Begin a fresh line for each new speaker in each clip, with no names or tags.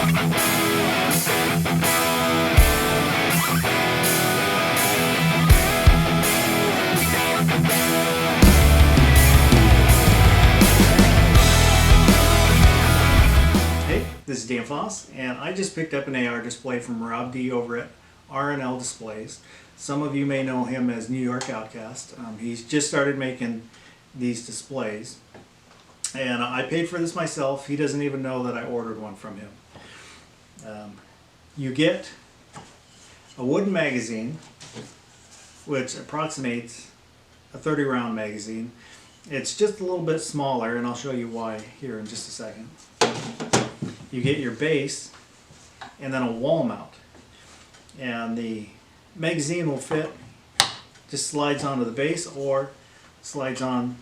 This is Dan Foss, and I just picked up an AR display from Rob D over at R&L Displays. Some of you may know him as New York Outcast. He's just started making these displays, and I paid for this myself. He doesn't even know that I ordered one from him. You get a wooden magazine, which approximates a 30-round magazine. It's just a little bit smaller, and I'll show you why here in just a second. You get your base and then a wall mount, and the magazine will fit, just slides onto the base or slides on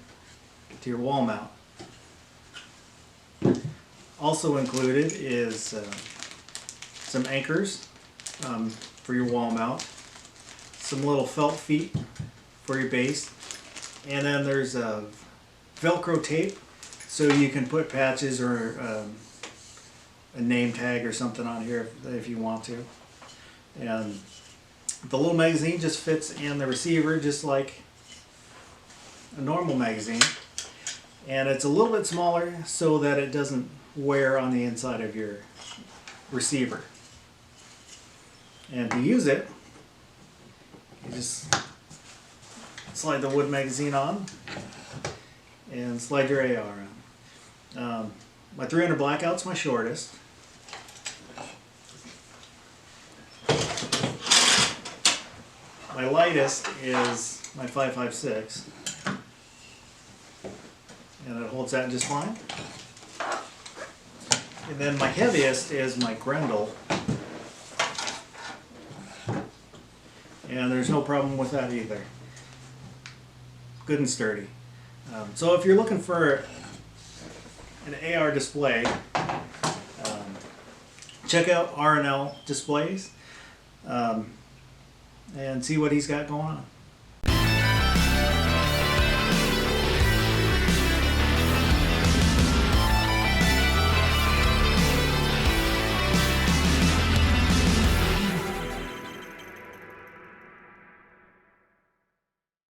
to your wall mount. Also included is some anchors for your wall mount, some little felt feet for your base, and then there's a Velcro tape so you can put patches or a name tag or something on here if you want to. And the little magazine just fits in the receiver just like a normal magazine, and it's a little bit smaller so that it doesn't wear on the inside of your receiver. And to use it, you just slide the wood magazine on and slide your AR on. My 300 blackout's my shortest. My lightest is my 5.56, and it holds that just fine. And then my heaviest is my Grendel, and there's no problem with that either. Good and sturdy. So if you're looking for an AR display, check out R&L Displays and see what he's got going on.